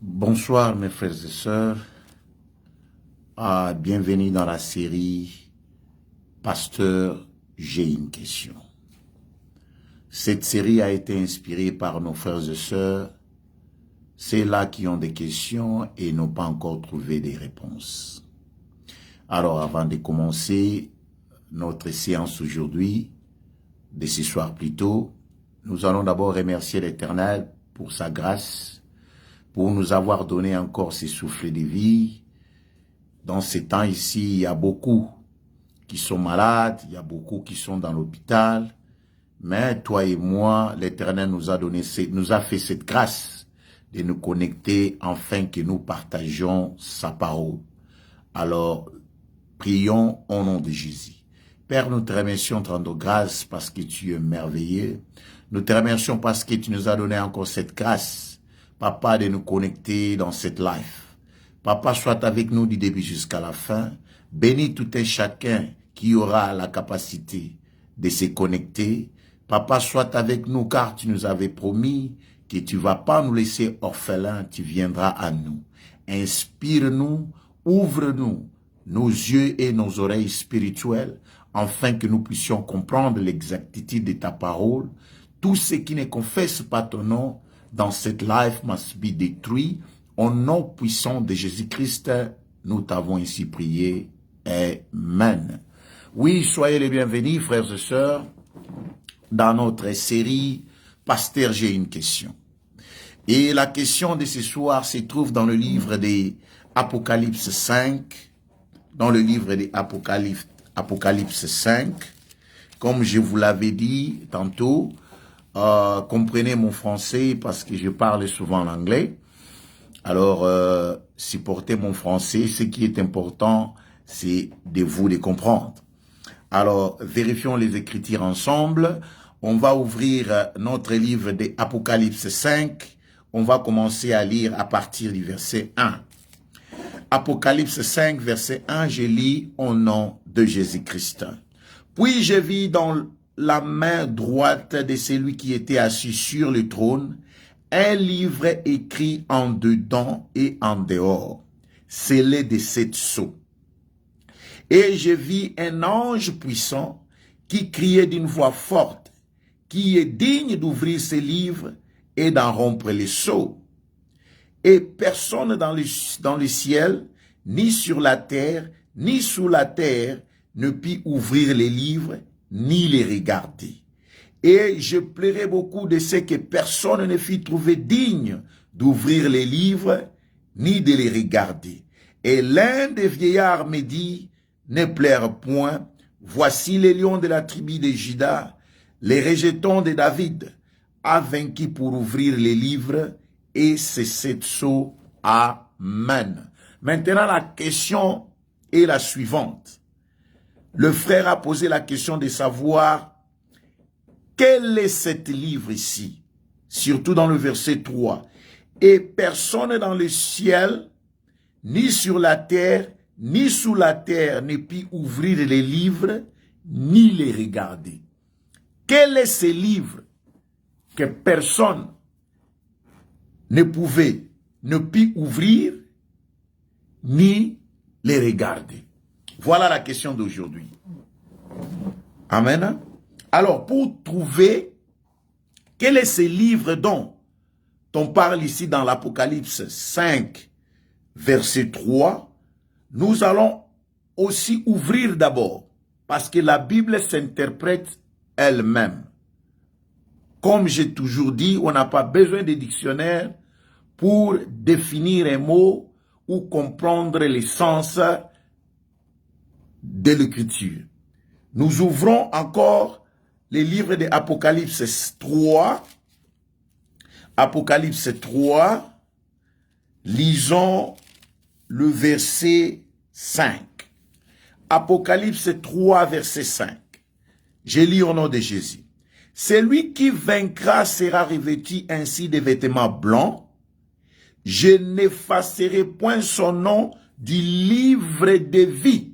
Bonsoir mes frères et sœurs, bienvenue dans la série Pasteur, j'ai une question. Cette série a été inspirée par nos frères et sœurs, ceux-là qui ont des questions et n'ont pas encore trouvé des réponses. Alors avant de commencer notre séance aujourd'hui, de ce soir plutôt, nous allons d'abord remercier l'Éternel pour sa grâce, pour nous avoir donné encore ces souffles de vie. Dans ces temps ici, il y a beaucoup qui sont malades, il y a beaucoup qui sont dans l'hôpital. Mais toi et moi, l'Éternel nous a fait cette grâce de nous connecter afin que nous partagions sa parole. Alors, prions au nom de Jésus. Père, nous te remercions, te rendons grâce parce que tu es merveilleux. Nous te remercions parce que tu nous as donné encore cette grâce, Papa, de nous connecter dans cette life. Papa, sois avec nous du début jusqu'à la fin. Bénis tout un chacun qui aura la capacité de se connecter. Papa, sois avec nous car tu nous avais promis que tu ne vas pas nous laisser orphelins, tu viendras à nous. Inspire-nous, ouvre-nous nos yeux et nos oreilles spirituelles, afin que nous puissions comprendre l'exactitude de ta parole. Tout ce qui ne confesse pas ton nom dans cette life must be détruit. Au nom puissant de Jésus-Christ, nous t'avons ainsi prié. Amen. Oui, soyez les bienvenus, frères et sœurs, dans notre série « Pasteur, j'ai une question ». Et la question de ce soir se trouve dans le livre des Apocalypse 5, dans le livre des Apocalypse 5, comme je vous l'avais dit tantôt, comprenez mon français parce que je parle souvent en anglais. Alors, supportez mon français. Ce qui est important, c'est de vous les comprendre. Alors, vérifions les Écritures ensemble. On va ouvrir notre livre des Apocalypse 5. On va commencer à lire à partir du verset 1. Apocalypse 5, verset 1, je lis au nom de Jésus-Christ. Puis je vis dans la main droite de celui qui était assis sur le trône un livre écrit en dedans et en dehors, scellé de 7 sceaux. Et je vis un ange puissant qui criait d'une voix forte, qui est digne d'ouvrir ce livre et d'en rompre les sceaux. Et personne dans le ciel, ni sur la terre, ni sous la terre, ne put ouvrir les livres, ni les regarder. Et je plairai beaucoup de ce que personne ne fut trouvé digne d'ouvrir les livres, ni de les regarder. Et l'un des vieillards me dit, ne pleure point, voici les lions de la tribu de Juda, les rejetons de David, a vaincu pour ouvrir les livres, et c'est 7 sceaux. Amen. Maintenant, la question est la suivante. Le frère a posé la question de savoir quel est cet livre ici, surtout dans le verset 3. Et personne dans le ciel, ni sur la terre, ni sous la terre ne put ouvrir les livres, ni les regarder. Quel est ce livre que personne ne put ouvrir, ni les regarder? Voilà la question d'aujourd'hui. Amen. Alors, pour trouver quel est ce livre dont on parle ici dans l'Apocalypse 5, verset 3, nous allons aussi ouvrir d'abord, parce que la Bible s'interprète elle-même. Comme j'ai toujours dit, on n'a pas besoin de dictionnaire pour définir un mot ou comprendre l'essence de l'écriture. Nous ouvrons encore les livres de Apocalypse 3. Apocalypse 3, lisons le verset 5. Apocalypse 3, verset 5. Je lis au nom de Jésus. Celui qui vaincra sera revêtu ainsi de vêtements blancs. Je n'effacerai point son nom du livre de vie.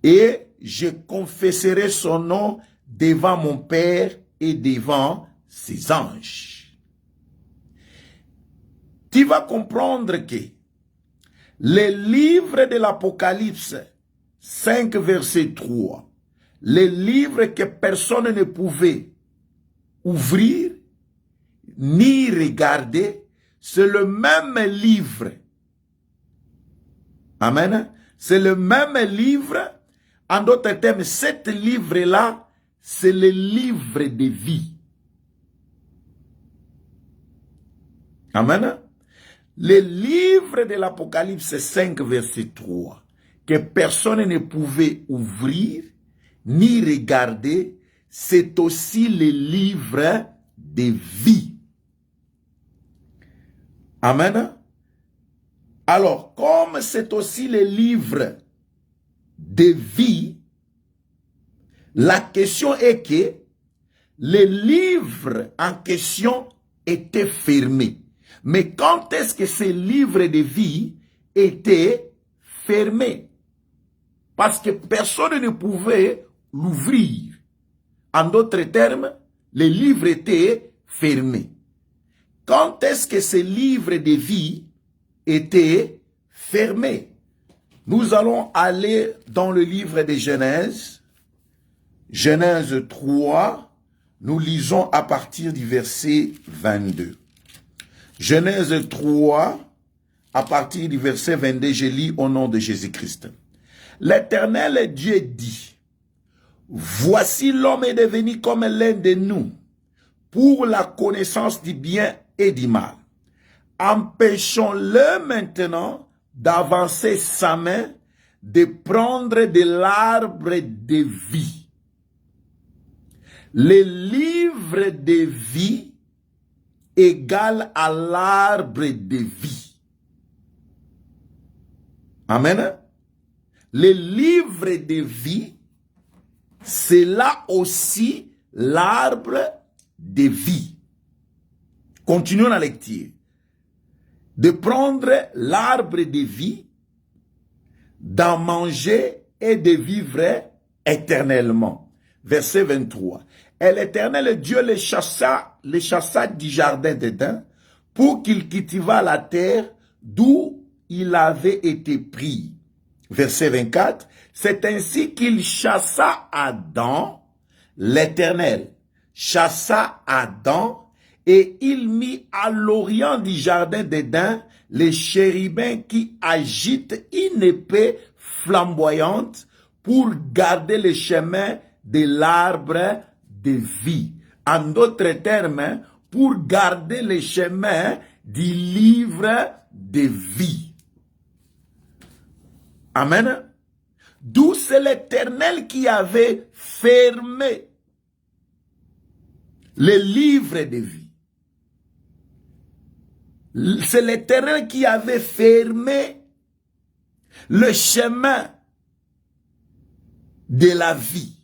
Et je confesserai son nom devant mon Père et devant ses anges. tu vas comprendre que les livres de l'Apocalypse 5, verset 3, les livres que personne ne pouvait ouvrir ni regarder, c'est le même livre. Amen. C'est le même livre. En d'autres termes, cet livre-là, c'est le livre de vie. Amen. Le livre de l'Apocalypse 5, verset 3, que personne ne pouvait ouvrir ni regarder, c'est aussi le livre de vie. Amen. Alors, comme c'est aussi le livre de vie, la question est que le livre en question était fermé. Mais quand est-ce que ce livre de vie était fermé? Parce que personne ne pouvait l'ouvrir. En d'autres termes, le livre était fermé. Quand est-ce que ce livre de vie était fermé? Nous allons aller dans le livre de Genèse. Genèse 3, nous lisons à partir du verset 22. Genèse 3, à partir du verset 22, je lis au nom de Jésus-Christ. L'Éternel Dieu dit, voici l'homme est devenu comme l'un de nous, pour la connaissance du bien et du mal. Empêchons-le maintenant d'avancer sa main, de prendre de l'arbre de vie. Le livre de vie égale à l'arbre de vie. Amen. Le livre de vie, c'est là aussi l'arbre de vie. Continuons la lecture. De prendre l'arbre de vie, d'en manger et de vivre éternellement. Verset 23. Et l'Éternel Dieu les chassa du jardin d'Éden pour qu'il cultivât la terre d'où il avait été pris. Verset 24. C'est ainsi qu'il chassa Adam, l'Éternel chassa Adam, et il mit à l'orient du jardin d'Éden les chérubins qui agitent une épée flamboyante pour garder le chemin de l'arbre de vie. En d'autres termes, pour garder le chemin du livre de vie. Amen. D'où c'est l'Éternel qui avait fermé le livre de vie. C'est l'Éternel qui avait fermé le chemin de la vie.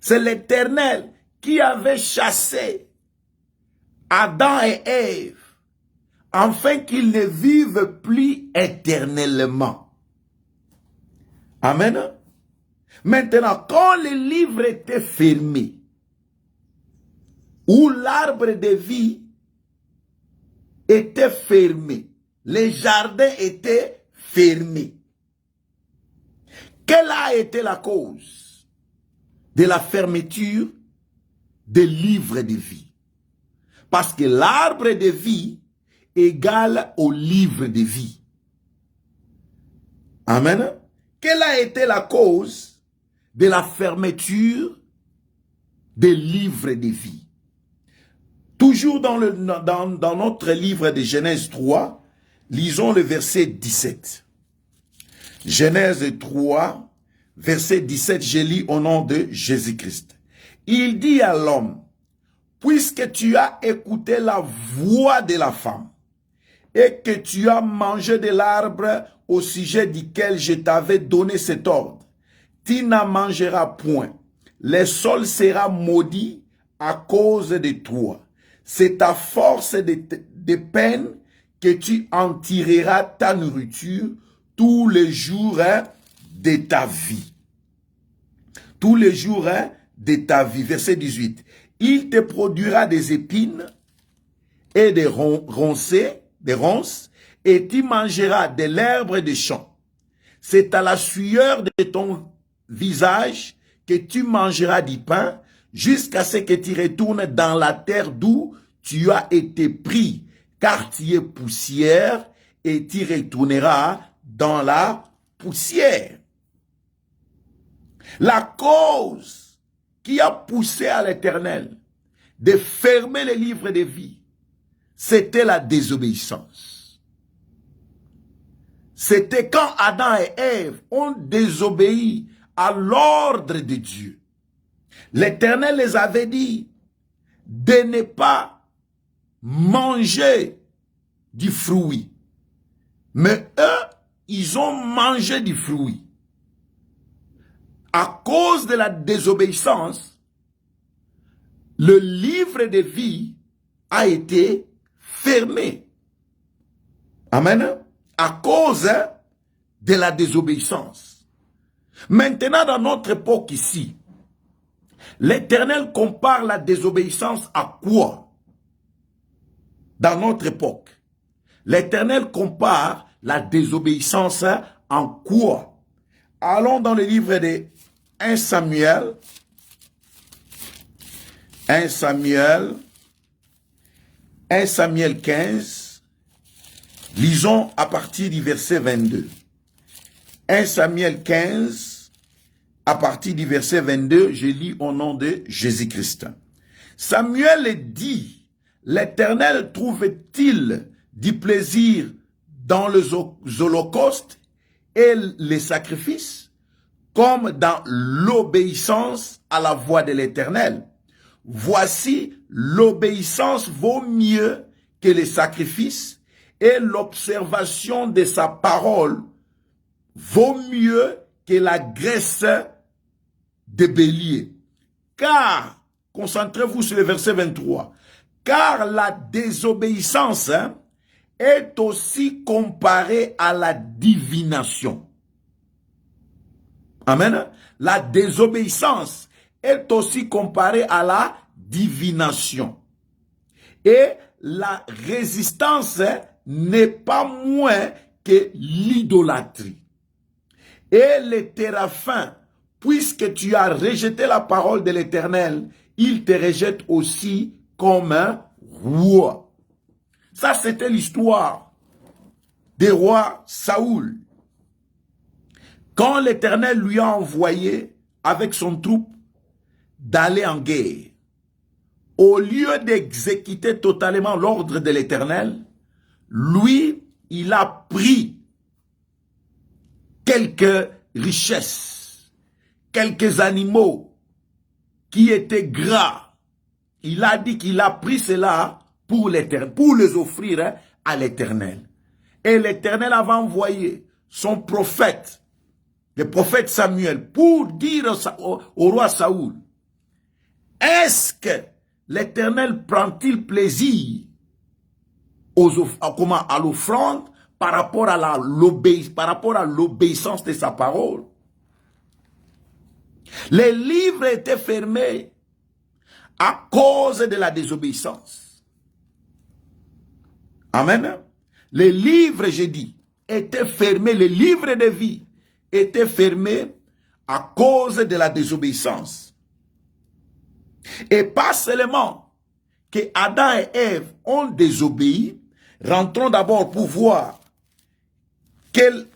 C'est l'Éternel qui avait chassé Adam et Ève afin qu'ils ne vivent plus éternellement. Amen. Maintenant, quand le livre était fermé, où l'arbre de vie était fermé, les jardins étaient fermés, quelle a été la cause de la fermeture des livres de vie? Parce que l'arbre de vie égale au livre de vie. Amen. Quelle a été la cause de la fermeture des livres de vie? Toujours dans notre livre de Genèse 3, lisons le verset 17. Genèse 3, verset 17, je lis au nom de Jésus-Christ. Il dit à l'homme, puisque tu as écouté la voix de la femme, et que tu as mangé de l'arbre au sujet duquel je t'avais donné cet ordre, tu n'en mangeras point. Le sol sera maudit à cause de toi. C'est à force de peine que tu en tireras ta nourriture tous les jours de ta vie. Tous les jours de ta vie. Verset 18. Il te produira des épines et des roncées des ronces, et tu mangeras de l'herbe des champs. C'est à la sueur de ton visage que tu mangeras du pain, jusqu'à ce que tu retournes dans la terre d'où tu as été pris, car tu es poussière, et tu retourneras dans la poussière. La cause qui a poussé à l'Éternel de fermer les livres de vie, c'était la désobéissance. C'était quand Adam et Ève ont désobéi à l'ordre de Dieu. L'Éternel les avait dit de ne pas manger du fruit. Mais eux, ils ont mangé du fruit. À cause de la désobéissance, le livre de vie a été fermé. Amen. À cause de la désobéissance. Maintenant, dans notre époque ici, l'Éternel compare la désobéissance à quoi? Dans notre époque, l'Éternel compare la désobéissance en quoi? Allons dans le livre de 1 Samuel. 1 Samuel 15. Lisons à partir du verset 22. 1 Samuel 15, à partir du verset 22, je lis au nom de Jésus-Christ. Samuel dit, l'Éternel trouve-t-il du plaisir dans les holocaustes et les sacrifices, comme dans l'obéissance à la voix de l'Éternel? Voici, l'obéissance vaut mieux que les sacrifices, et l'observation de sa parole vaut mieux que la graisse de bélier. Car, concentrez-vous sur le verset 23, car la désobéissance est aussi comparée à la divination. Amen. La désobéissance est aussi comparée à la divination. Et la résistance n'est pas moins que l'idolâtrie. Et les téraphins, puisque tu as rejeté la parole de l'Éternel, ils te rejettent aussi comme un roi. Ça, c'était l'histoire des rois Saoul. Quand l'Éternel lui a envoyé avec son troupe d'aller en guerre, au lieu d'exécuter totalement l'ordre de l'Éternel, lui, il a pris quelques richesses, quelques animaux qui étaient gras. Il a dit qu'il a pris cela pour les offrir à l'Éternel. Et l'Éternel avait envoyé son prophète, le prophète Samuel, pour dire au roi Saoul, est-ce que l'Éternel prend-il plaisir à l'offrande par rapport à l'obéissance de sa parole? Les livres étaient fermés à cause de la désobéissance. Amen. Les livres, j'ai dit, étaient fermés, les livres de vie étaient fermés à cause de la désobéissance. Et pas seulement que Adam et Ève ont désobéi, rentrons d'abord pour voir quel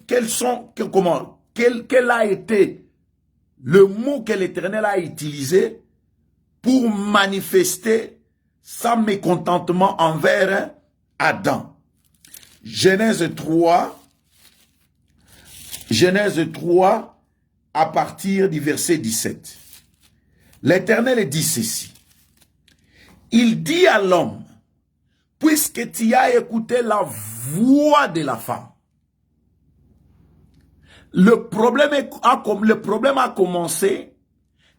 a été le mot que l'Éternel a utilisé pour manifester sa mécontentement envers Adam. Genèse 3, à partir du verset 17. L'Éternel dit ceci. Il dit à l'homme, puisque tu as écouté la voix de la femme. Le problème a commencé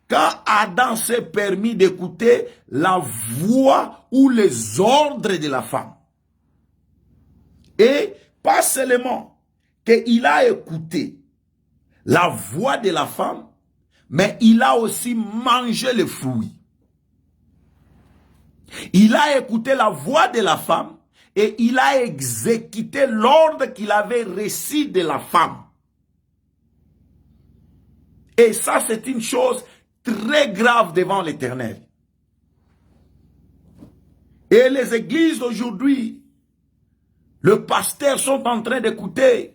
quand Adam s'est permis d'écouter la voix ou les ordres de la femme. Et pas seulement qu'il a écouté la voix de la femme, mais il a aussi mangé le fruit. Il a écouté la voix de la femme et il a exécuté l'ordre qu'il avait reçu de la femme. Et ça, c'est une chose très grave devant l'Éternel. Et les églises d'aujourd'hui, le pasteur sont en train d'écouter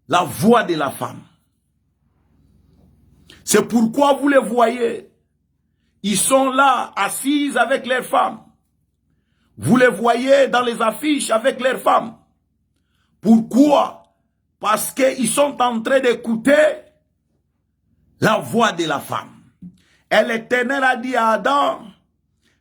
la voix de la femme. C'est pourquoi vous les voyez. Ils sont là, assis avec leurs femmes. Vous les voyez dans les affiches avec leurs femmes. Pourquoi? Parce qu'ils sont en train d'écouter la voix de la femme. Et l'Éternel a dit à Adam,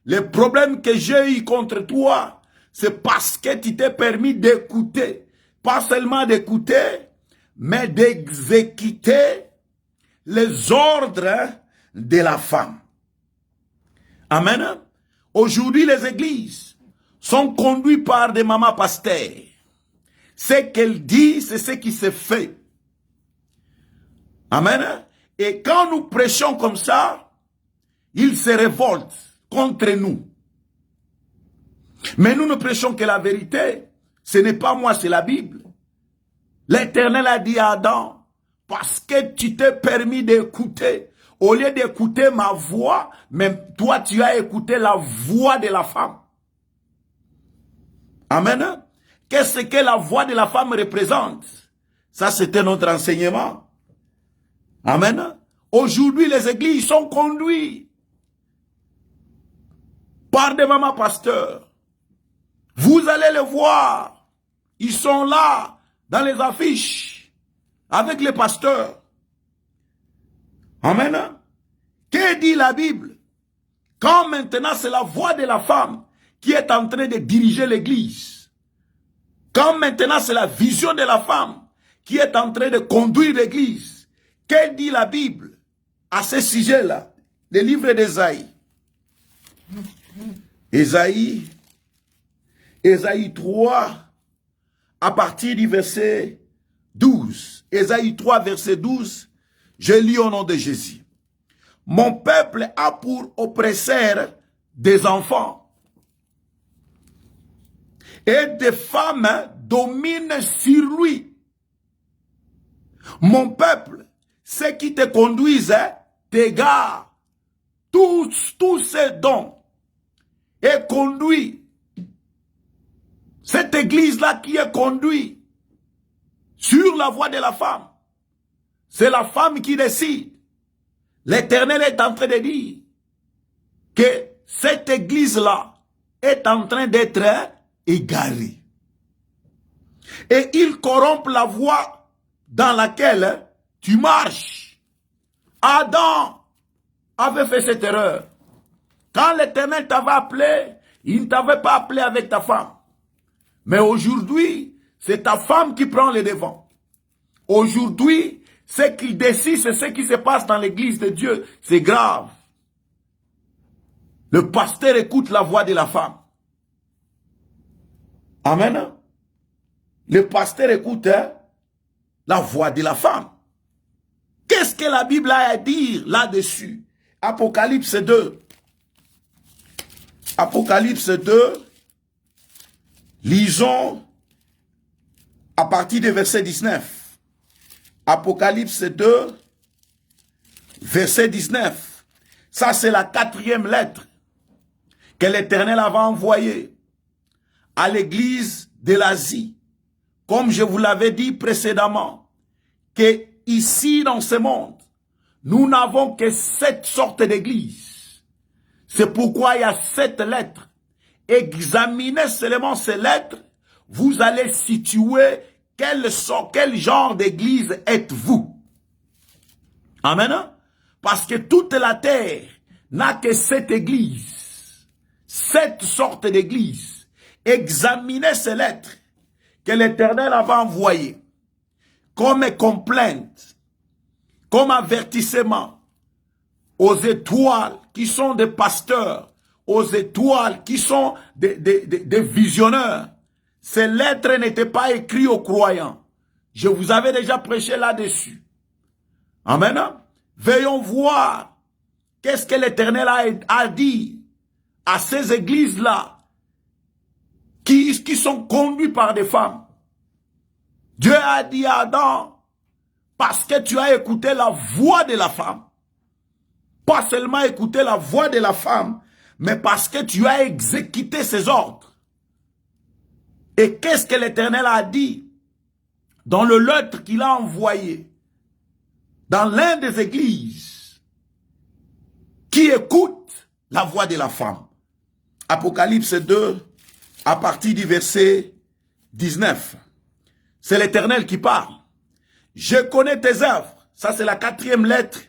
le problème que j'ai eu contre toi, c'est parce que tu t'es permis d'écouter. Pas seulement d'écouter, mais d'exécuter les ordres de la femme. Amen. Aujourd'hui, les églises sont conduites par des mamans pasteurs. Ce qu'elles disent, c'est ce qui se fait. Amen. Et quand nous prêchons comme ça, ils se révoltent contre nous. Mais nous ne prêchons que la vérité. Ce n'est pas moi, c'est la Bible. L'Éternel a dit à Adam, parce que tu t'es permis d'écouter, au lieu d'écouter ma voix, mais toi tu as écouté la voix de la femme. Amen. Qu'est-ce que la voix de la femme représente? Ça, c'était notre enseignement. Amen. Aujourd'hui, les églises sont conduites par des mamans pasteurs. Vous allez les voir. Ils sont là, dans les affiches, avec les pasteurs. Amen. Que dit la Bible? Quand maintenant c'est la voix de la femme qui est en train de diriger l'église. Quand maintenant c'est la vision de la femme qui est en train de conduire l'église. Que dit la Bible à ce sujet-là? Le livre d'Ésaïe. Ésaïe 3, à partir du verset 12. Ésaïe 3, verset 12, je lis au nom de Jésus. Mon peuple a pour oppresseur des enfants. Et des femmes dominent sur lui. Mon peuple, ceux qui te conduisent, t'égarent. Tous ces dons est conduit. Cette église-là qui est conduite sur la voie de la femme, c'est la femme qui décide. L'Éternel est en train de dire que cette église-là est en train d'être égarée. Et il corrompt la voie dans laquelle tu marches. Adam avait fait cette erreur. Quand l'Éternel t'avait appelé, il ne t'avait pas appelé avec ta femme. Mais aujourd'hui, c'est ta femme qui prend le devant. Aujourd'hui, ce qu'il décide, c'est ce qui se passe dans l'église de Dieu. C'est grave. Le pasteur écoute la voix de la femme. Amen. Le pasteur écoute la voix de la femme. Qu'est-ce que la Bible a à dire là-dessus? Apocalypse 2. Apocalypse 2. Lisons à partir du verset 19. Apocalypse 2, verset 19. Ça, c'est la 4e lettre que l'Éternel avait envoyée à l'église de l'Asie. Comme je vous l'avais dit précédemment, que ici dans ce monde, nous n'avons que 7 sortes d'églises. C'est pourquoi il y a 7 lettres. Examinez seulement ces lettres, vous allez situer quel genre d'église êtes-vous. Amen. Parce que toute la terre n'a que 7 églises, 7 sortes d'églises. Examinez ces lettres que l'Éternel avait envoyées comme complainte, comme avertissement aux étoiles qui sont des pasteurs, aux étoiles qui sont des visionneurs. Ces lettres n'étaient pas écrites aux croyants. Je vous avais déjà prêché là-dessus. Amen. Veillons voir qu'est-ce que l'Éternel a dit à ces églises-là qui qui sont conduits par des femmes. Dieu a dit à Adam, parce que tu as écouté la voix de la femme, pas seulement écouté la voix de la femme, mais parce que tu as exécuté ses ordres. Et qu'est-ce que l'Éternel a dit dans le lettre qu'il a envoyé dans l'un des églises qui écoute la voix de la femme? Apocalypse 2, à partir du verset 19. C'est l'Éternel qui parle. Je connais tes œuvres. Ça, c'est la 4e lettre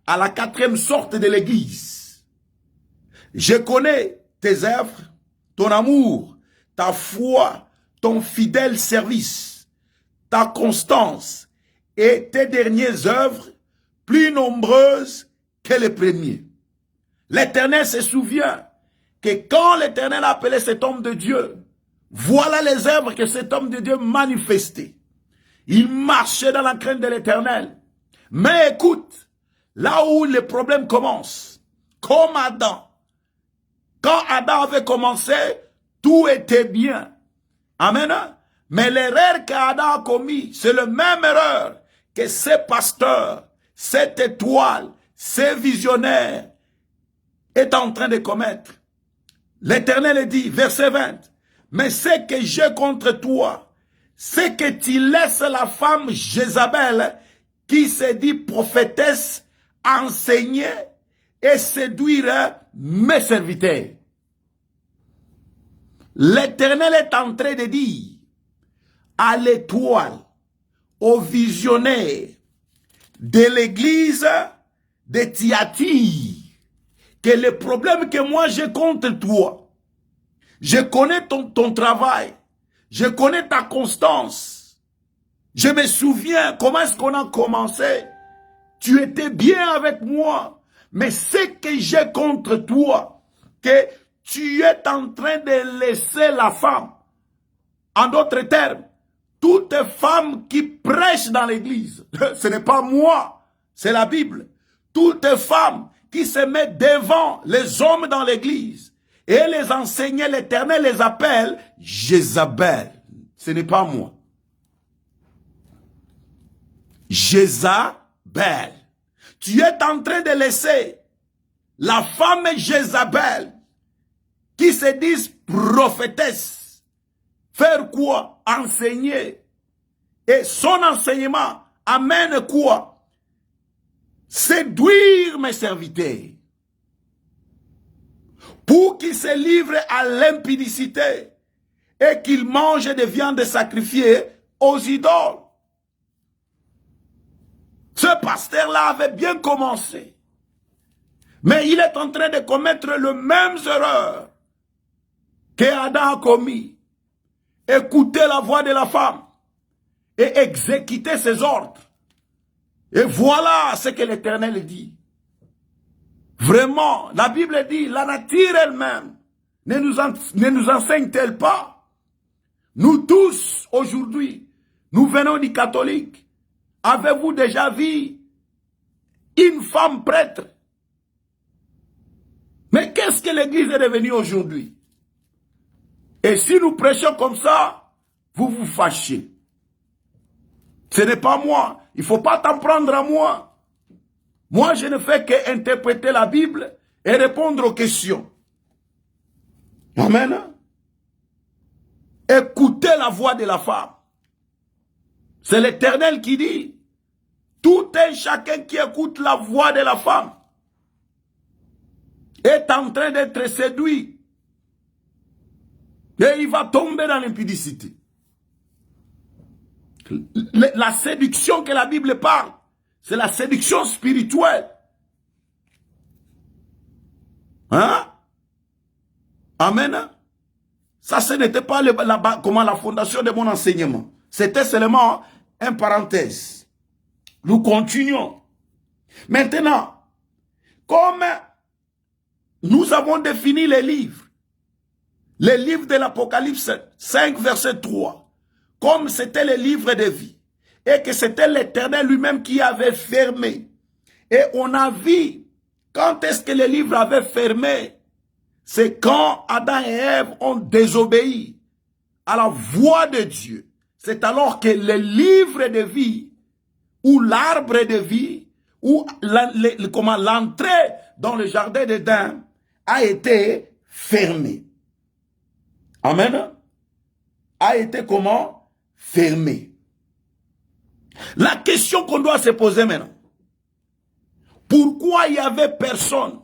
à la 4e sorte de l'église. Je connais tes œuvres, ton amour, ta foi, ton fidèle service, ta constance et tes dernières œuvres plus nombreuses que les premiers. L'Éternel se souvient que quand l'Éternel a appelé cet homme de Dieu, voilà les œuvres que cet homme de Dieu manifestait. Il marchait dans la crainte de l'Éternel. Mais écoute, là où les problèmes commencent, comme Adam, quand Adam avait commencé, tout était bien. Amen. Mais l'erreur qu'Adam a commis, c'est la même erreur que ces pasteurs, cette étoile, ces visionnaires est en train de commettre. L'Éternel dit, verset 20, mais ce que j'ai contre toi, c'est que tu laisses la femme Jézabel, qui se dit prophétesse, enseigner et séduire mes serviteurs. L'Éternel est en train de dire à l'étoile, aux visionnaires de l'église de Thyatire, que le problème que moi j'ai contre toi, je connais ton travail, je connais ta constance, je me souviens comment est-ce qu'on a commencé, tu étais bien avec moi, mais ce que j'ai contre toi, que tu es en train de laisser la femme. En d'autres termes, toute femme qui prêche dans l'église, ce n'est pas moi, c'est la Bible. Toute femme qui se met devant les hommes dans l'église et les enseignants, l'Éternel les appelle Jézabel. Ce n'est pas moi. Jézabel. Tu es en train de laisser la femme Jézabel qui se disent prophétesse faire quoi? Enseigner. Et son enseignement amène quoi? Séduire mes serviteurs pour qu'ils se livrent à l'impudicité et qu'ils mangent des viandes sacrifiées aux idoles. Ce pasteur-là avait bien commencé, mais il est en train de commettre les mêmes erreurs que Adam a commis. Écouter la voix de la femme et exécuter ses ordres. Et voilà ce que l'Éternel dit. Vraiment, la Bible dit, la nature elle-même ne nous enseigne-t-elle pas? Nous tous, aujourd'hui, nous venons du catholique. Avez-vous déjà vu une femme prêtre? Mais qu'est-ce que l'Église est devenue aujourd'hui? Et si nous prêchons comme ça, vous vous fâchez. Ce n'est pas moi. Il ne faut pas t'en prendre à moi. Moi, je ne fais qu'interpréter la Bible et répondre aux questions. Amen. Écoutez la voix de la femme. C'est l'Éternel qui dit, tout un chacun qui écoute la voix de la femme est en train d'être séduit. Et il va tomber dans l'impudicité. La séduction que la Bible parle, c'est la séduction spirituelle. Hein? Amen. Ça, ce n'était pas la fondation de mon enseignement. C'était seulement une parenthèse. Nous continuons. Maintenant, comme nous avons défini les livres de l'Apocalypse 5, verset 3, comme c'était les livres de vie, et que c'était l'Éternel lui-même qui avait fermé. Et on a vu, quand est-ce que les livres avaient fermé? C'est quand Adam et Ève ont désobéi à la voix de Dieu, c'est alors que le livre de vie ou l'arbre de vie ou l'entrée dans le jardin d'Éden a été fermée. Amen. A été comment? Fermée. La question qu'on doit se poser maintenant, pourquoi il n'y avait personne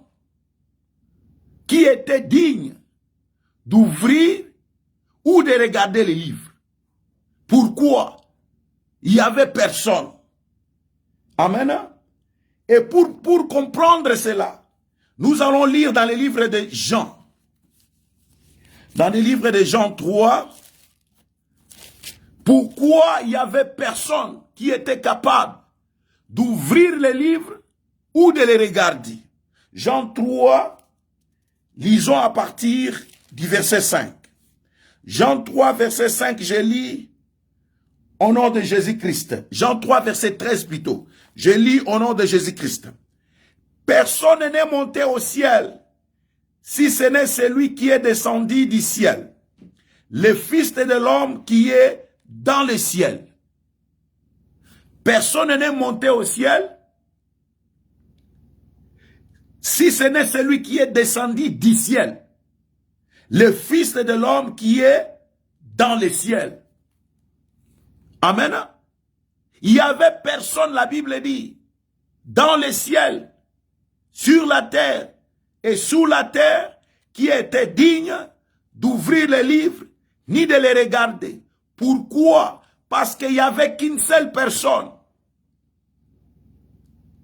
qui était digne d'ouvrir ou de regarder les livres? Pourquoi il n'y avait personne? Amen. Et pour comprendre cela, nous allons lire dans le livre de Jean. Dans le livre de Jean 3, pourquoi il n'y avait personne qui était capable d'ouvrir les livres ou de les regarder. Jean 3, lisons à partir du verset 5. Jean 3, verset 5, je lis au nom de Jésus-Christ. Jean 3, verset 13 plutôt. Je lis au nom de Jésus-Christ. Personne n'est monté au ciel, si ce n'est celui qui est descendu du ciel, le Fils de l'homme qui est dans le ciel. Personne n'est monté au ciel, si ce n'est celui qui est descendu du ciel, le Fils de l'homme qui est dans le ciel. Amen. Il n'y avait personne, la Bible dit, dans le ciel, sur la terre et sous la terre, qui était digne d'ouvrir les livres, ni de les regarder. Pourquoi? Parce qu'il n'y avait qu'une seule personne.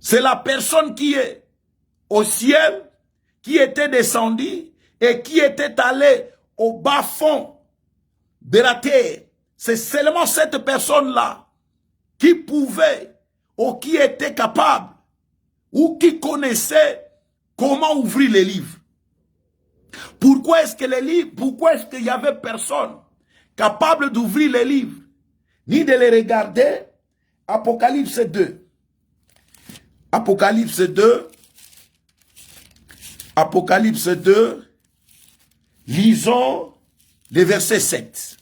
C'est la personne qui est au ciel, qui était descendue et qui était allée au bas fond de la terre. C'est seulement cette personne-là qui pouvait ou qui était capable ou qui connaissait comment ouvrir les livres. Pourquoi est-ce que les livres, pourquoi est-ce qu'il y avait personne capable d'ouvrir les livres, ni de les regarder? Apocalypse 2. Apocalypse 2. Apocalypse 2. Lisons le verset 7.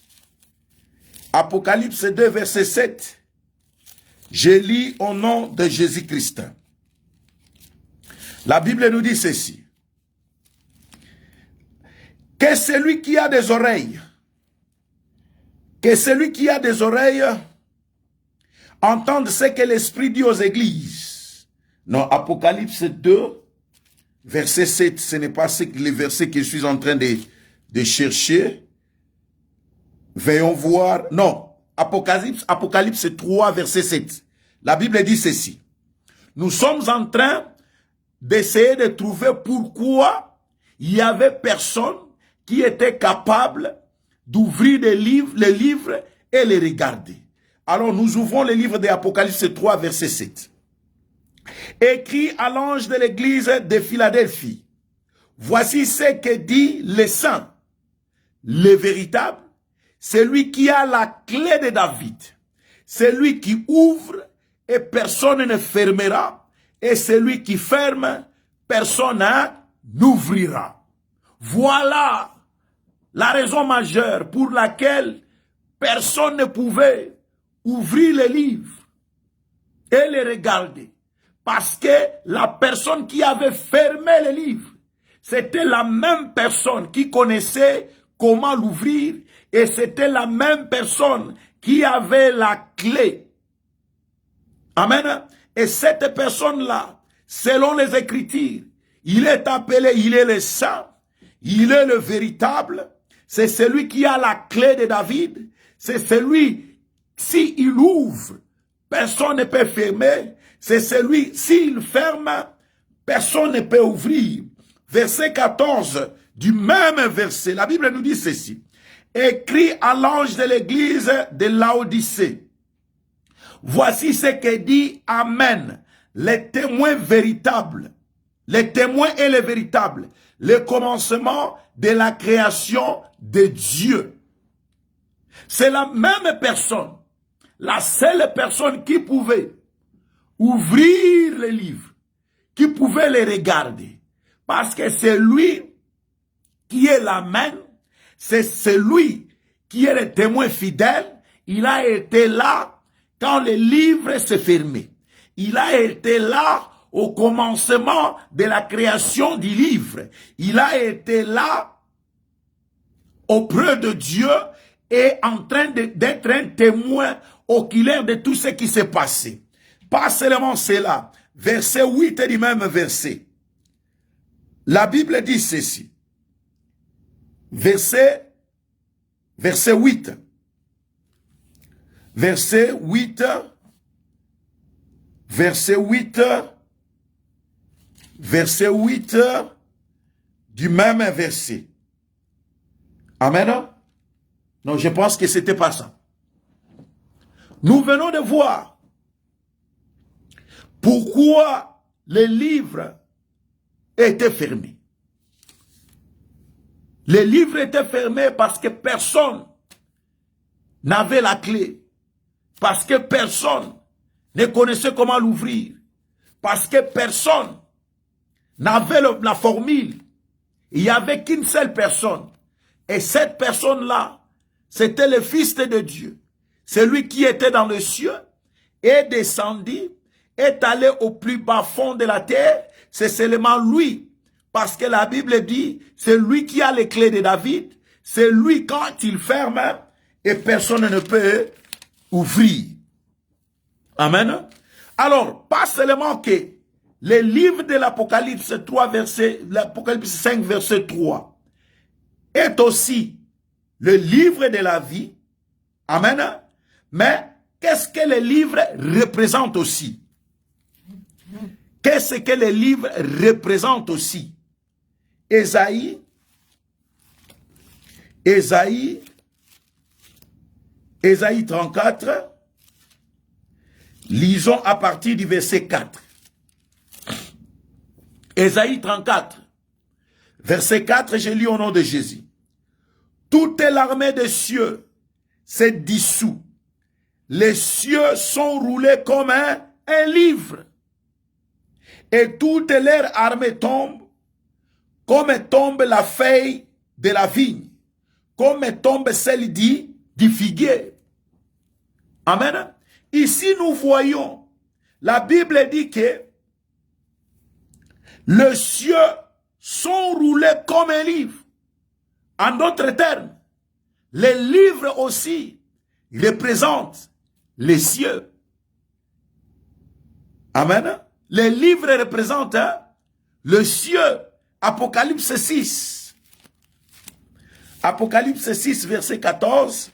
Apocalypse 2, verset 7. Je lis au nom de Jésus-Christ. La Bible nous dit ceci. Que celui qui a des oreilles, entende ce que l'Esprit dit aux églises. Non, Apocalypse 2, verset 7, ce n'est pas le verset que je suis en train de chercher. Veillons voir. Non, Apocalypse 3, verset 7. La Bible dit ceci. Nous sommes en train d'essayer de trouver pourquoi il y avait personne qui était capable d'ouvrir les livres et les regarder. Alors nous ouvrons le livre de Apocalypse 3, verset 7. Écrit à l'ange de l'église de Philadelphie. Voici ce que dit le saint, le véritable, celui qui a la clé de David, celui qui ouvre et personne ne fermera, et celui qui ferme, personne n'ouvrira. Voilà la raison majeure pour laquelle personne ne pouvait ouvrir les livres et les regarder. Parce que la personne qui avait fermé les livres, c'était la même personne qui connaissait comment l'ouvrir et c'était la même personne qui avait la clé. Amen. Et cette personne-là, selon les Écritures, il est appelé, il est le saint, il est le véritable, c'est celui qui a la clé de David, c'est celui, s'il ouvre, personne ne peut fermer, c'est celui, s'il ferme, personne ne peut ouvrir. Verset 14 du même verset, la Bible nous dit ceci. Écrit à l'ange de l'église de Laodicée. Voici ce que dit Amen, les témoins véritables. Les témoins et les véritables. Le commencement de la création de Dieu. C'est la même personne, la seule personne qui pouvait ouvrir les livres, qui pouvait les regarder. Parce que c'est lui qui est la main, c'est celui qui est le témoin fidèle, il a été là quand le livre s'est fermé. Il a été là au commencement de la création du livre. Il a été là auprès de Dieu et en train d'être un témoin oculaire de tout ce qui s'est passé. Pas seulement cela. Verset 8 du même verset. La Bible dit ceci. Verset 8. Verset 8. Verset 8. Verset 8 du même verset. Amen. Non, je pense que c'était pas ça. Nous venons de voir pourquoi les livres étaient fermés. Les livres étaient fermés parce que personne n'avait la clé. Parce que personne ne connaissait comment l'ouvrir. Parce que personne n'avait la formule. Il n'y avait qu'une seule personne. Et cette personne-là, c'était le Fils de Dieu. Celui qui était dans le ciel, est descendu, est allé au plus bas fond de la terre. C'est seulement lui. Parce que la Bible dit, c'est lui qui a les clés de David. C'est lui quand il ferme et personne ne peut ouvrir. Amen. Alors, pas seulement que les livres de l'Apocalypse 3, l'Apocalypse 5, verset 3, est aussi le livre de la vie. Amen. Mais qu'est-ce que les livres représentent aussi? Qu'est-ce que les livres représentent aussi? Ésaïe 34, lisons à partir du verset 4. Ésaïe 34, verset 4, je lis au nom de Jésus. Toute l'armée des cieux s'est dissoute. Les cieux sont roulés comme un livre. Et toute leur armée tombe, comme tombe la feuille de la vigne, comme tombe celle du figuier. Amen. Ici, nous voyons, la Bible dit que les cieux sont roulés comme un livre. En d'autres termes, les livres aussi représentent les cieux. Amen. Les livres représentent le cieux. Apocalypse 6. Apocalypse 6, verset 14.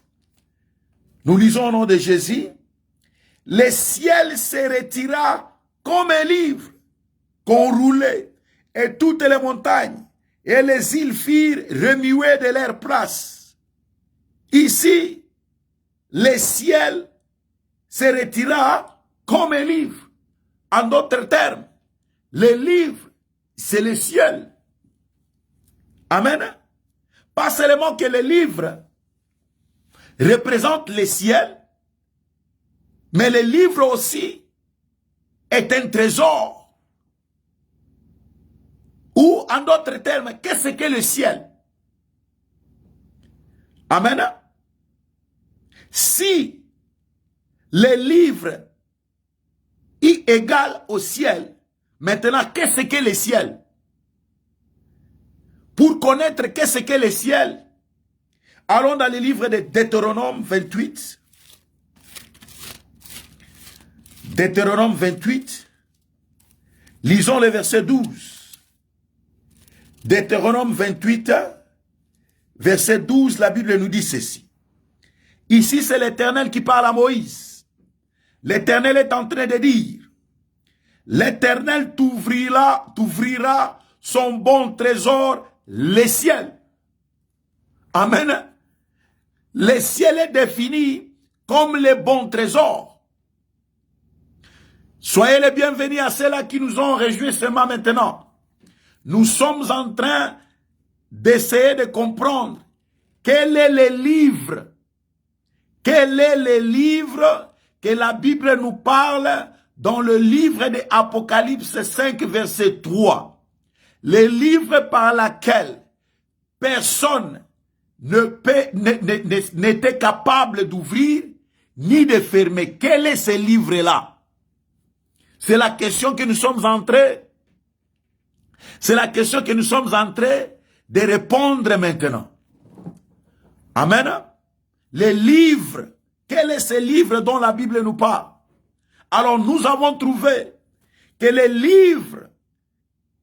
Nous lisons au nom de Jésus. Le ciel se retira comme un livre qu'on roulait, et toutes les montagnes et les îles firent remuer de leur place. Ici, le ciel se retira comme un livre. En d'autres termes, le livre, c'est le ciel. Amen. Pas seulement que le livre représente le ciel, mais le livre aussi est un trésor. Ou, en d'autres termes, qu'est-ce que le ciel? Amen. Si le livre est égal au ciel, maintenant, qu'est-ce que le ciel? Pour connaître qu'est-ce que le ciel, allons dans le livre de Deutéronome 28. Deutéronome 28. Lisons le verset 12. Deutéronome 28, verset 12, la Bible nous dit ceci. Ici, c'est l'Éternel qui parle à Moïse. L'Éternel est en train de dire, l'Éternel t'ouvrira son bon trésor, le ciel. Amen. Le ciel est défini comme le bon trésor. Soyez les bienvenus à ceux-là qui nous ont rejoints seulement maintenant. Nous sommes en train d'essayer de comprendre quel est le livre, que la Bible nous parle dans le livre de Apocalypse 5, verset 3. Le livre par lequel personne n'était capable d'ouvrir ni de fermer. Quel est ce livre-là? C'est la question que nous sommes en train. C'est la question que nous sommes en train de répondre maintenant. Amen. Les livres. Quel est ce livre dont la Bible nous parle? Alors nous avons trouvé que les livres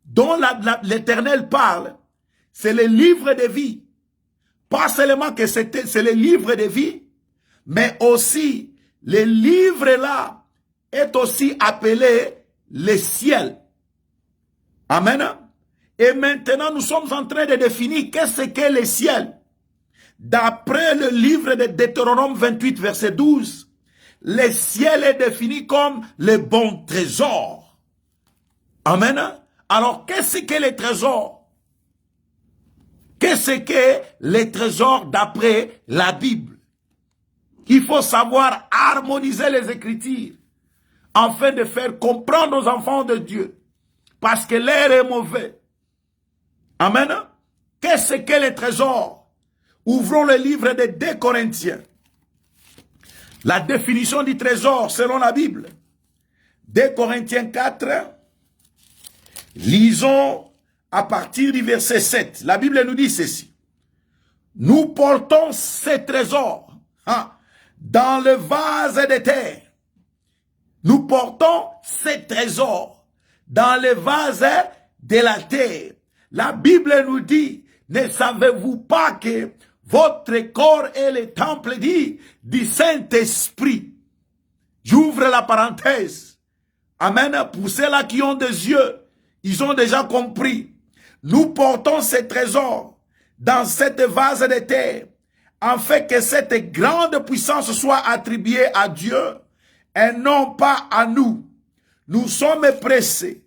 dont l'Éternel parle, c'est les livres de vie. Pas seulement que c'est les livres de vie, mais aussi les livres là est aussi appelé les ciels. Amen. Et maintenant nous sommes en train de définir qu'est-ce qu'est les ciels. D'après le livre de Deutéronome 28 verset 12, le ciel est défini comme le bon trésor. Amen. Alors, qu'est-ce que les trésors? Qu'est-ce que les trésors d'après la Bible? Il faut savoir harmoniser les Écritures afin de faire comprendre aux enfants de Dieu. Parce que l'air est mauvais. Amen. Qu'est-ce que les trésors? Ouvrons le livre de 2 Corinthiens. La définition du trésor selon la Bible. 2 Corinthiens 4. Lisons à partir du verset 7. La Bible nous dit ceci. Nous portons ces trésors dans le vase de terre. Nous portons ces trésors dans le vase de la terre. La Bible nous dit, ne savez-vous pas que votre corps est le temple du Saint-Esprit? J'ouvre la parenthèse. Amen. Pour ceux-là qui ont des yeux, ils ont déjà compris. Nous portons ces trésors dans cette vase de terre, afin que cette grande puissance soit attribuée à Dieu et non pas à nous. Nous sommes pressés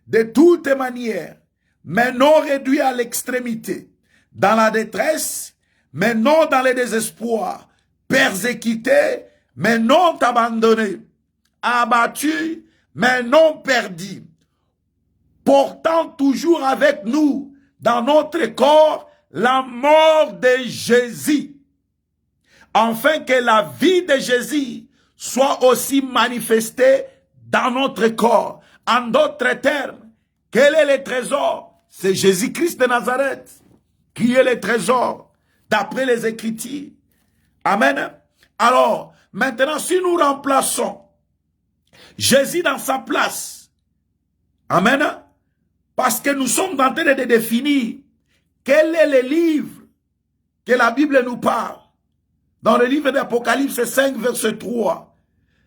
de toutes manières, mais non réduits à l'extrémité, dans la détresse, mais non dans le désespoir, persécutés, mais non abandonnés, abattus, mais non perdus, portant toujours avec nous dans notre corps la mort de Jésus, afin que la vie de Jésus soit aussi manifestée dans notre corps. En d'autres termes, quel est le trésor? C'est Jésus-Christ de Nazareth qui est le trésor d'après les Écritures. Amen. Alors, maintenant, si nous remplaçons Jésus dans sa place, amen, parce que nous sommes en train de définir quel est le livre que la Bible nous parle. Dans le livre d'Apocalypse 5, verset 3,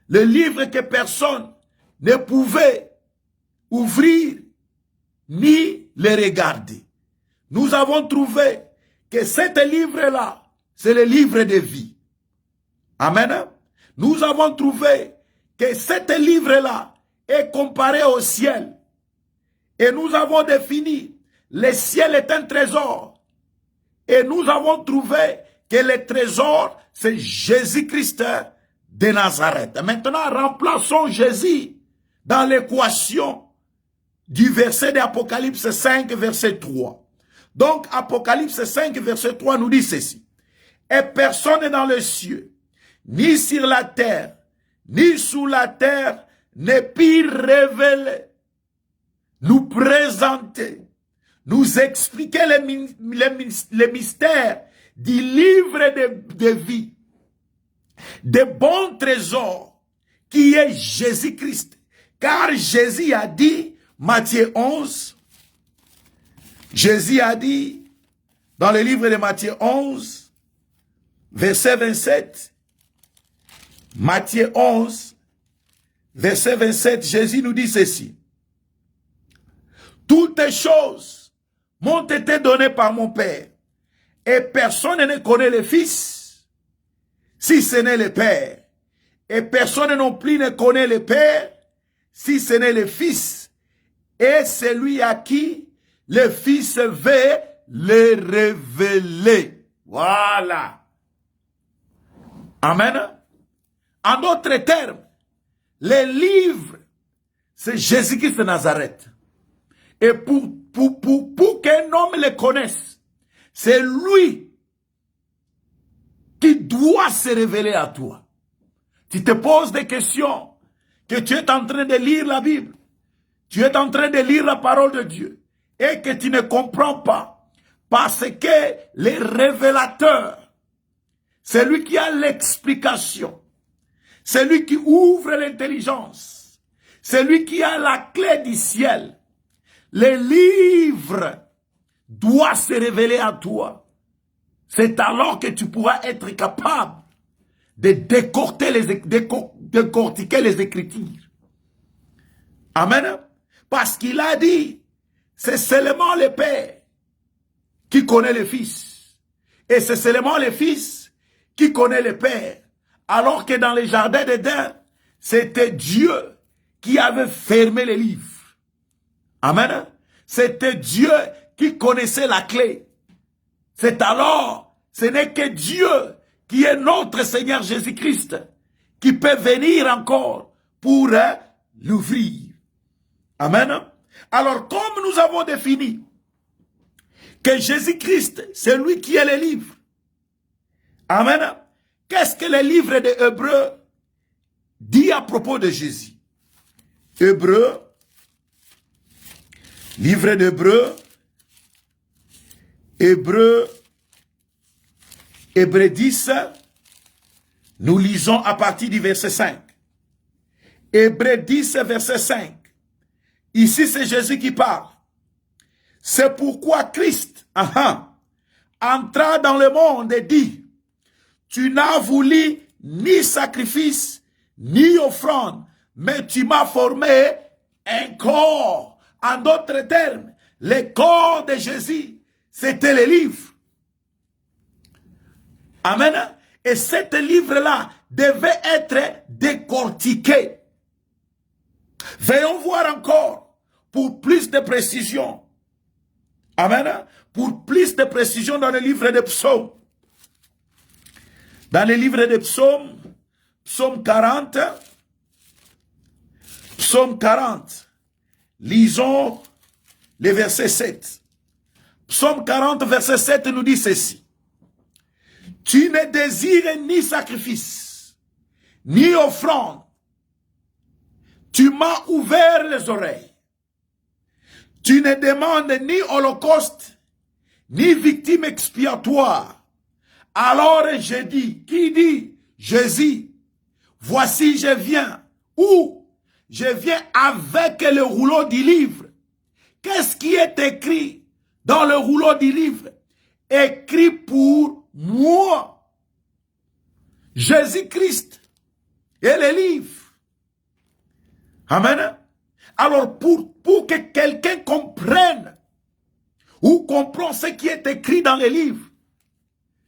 le livre que personne ne pouvait ouvrir ni le regarder. Nous avons trouvé que ce livre-là, c'est le livre de vie. Amen. Nous avons trouvé que ce livre-là est comparé au ciel. Et nous avons défini, le ciel est un trésor. Et nous avons trouvé que le trésor, c'est Jésus-Christ de Nazareth. Maintenant, remplaçons Jésus dans l'équation du verset d'Apocalypse 5, verset 3. Donc, Apocalypse 5, verset 3 nous dit ceci. Et personne dans les cieux, ni sur la terre, ni sous la terre, ne peut révéler, nous présenter, nous expliquer les mystères du livre de vie, de bons trésors, qui est Jésus-Christ. Car Jésus a dit, Matthieu 11, Jésus a dit, dans le livre de Matthieu 11, verset 27, Matthieu 11, verset 27, Jésus nous dit ceci. Toutes choses m'ont été données par mon Père, et personne ne connaît le Fils, si ce n'est le Père. Et personne non plus ne connaît le Père, si ce n'est le Fils, et celui à qui le Fils veut le révéler. Voilà. Amen. En d'autres termes, les livres, c'est Jésus-Christ de Nazareth. Et pour qu'un homme le connaisse, c'est lui qui doit se révéler à toi. Tu te poses des questions, que tu es en train de lire la Bible, tu es en train de lire la parole de Dieu, et que tu ne comprends pas, parce que les révélateurs, c'est lui qui a l'explication, c'est lui qui ouvre l'intelligence, c'est lui qui a la clé du ciel. Les livres doivent se révéler à toi. C'est alors que tu pourras être capable de décortiquer les Écritures. Amen. Parce qu'il a dit, c'est seulement le Père qui connaît le Fils. Et c'est seulement le Fils qui connaît le Père. Alors que dans le jardin d'Éden, c'était Dieu qui avait fermé les livres. Amen. C'était Dieu qui connaissait la clé. C'est alors, ce n'est que Dieu qui est notre Seigneur Jésus-Christ qui peut venir encore pour l'ouvrir. Amen. Alors, comme nous avons défini que Jésus-Christ, c'est lui qui est le livre. Amen. Qu'est-ce que le livre de Hébreux dit à propos de Jésus? Hébreux, livre d'Hébreux, Hébreux 10, nous lisons à partir du verset 5. Hébreux 10, verset 5. Ici, c'est Jésus qui parle. C'est pourquoi Christ entra dans le monde et dit, tu n'as voulu ni sacrifice, ni offrande, mais tu m'as formé un corps. En d'autres termes, le corps de Jésus, c'était le livre. Amen. Et ce livre-là devait être décortiqué. Veuillons voir encore pour plus de précision. Amen. Pour plus de précision dans le livre des psaumes. Dans le livre des psaumes, psaume 40, psaume 40, lisons le verset 7. Psaume 40, verset 7 nous dit ceci. Tu ne désires ni sacrifice, ni offrande. Tu m'as ouvert les oreilles. Tu ne demandes ni holocauste, ni victime expiatoire. Alors j'ai dit, qui dit? Jésus, voici je viens. Où? Je viens avec le rouleau du livre. Qu'est-ce qui est écrit dans le rouleau du livre? Écrit pour moi. Jésus-Christ et le livre. Amen. Alors pour que quelqu'un comprenne ou comprenne ce qui est écrit dans les livres,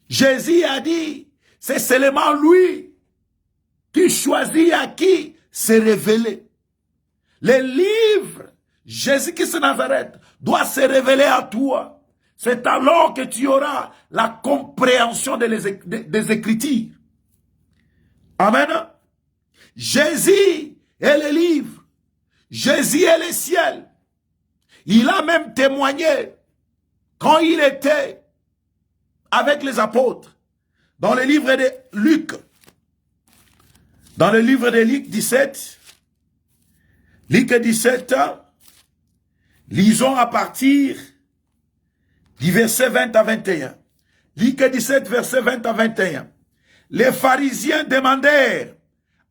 Jésus a dit, c'est seulement lui qui choisit à qui se révéler. Les livres, Jésus-Christ de Nazareth, doit se révéler à toi. C'est alors que tu auras la compréhension des Écritures. Amen. Jésus est le livre. Jésus est le ciel. Il a même témoigné quand il était avec les apôtres dans le livre de Luc. Dans le livre de Luc 17, Luc 17, lisons à partir du verset 20 à 21. Luc 17, verset 20 à 21. Les pharisiens demandèrent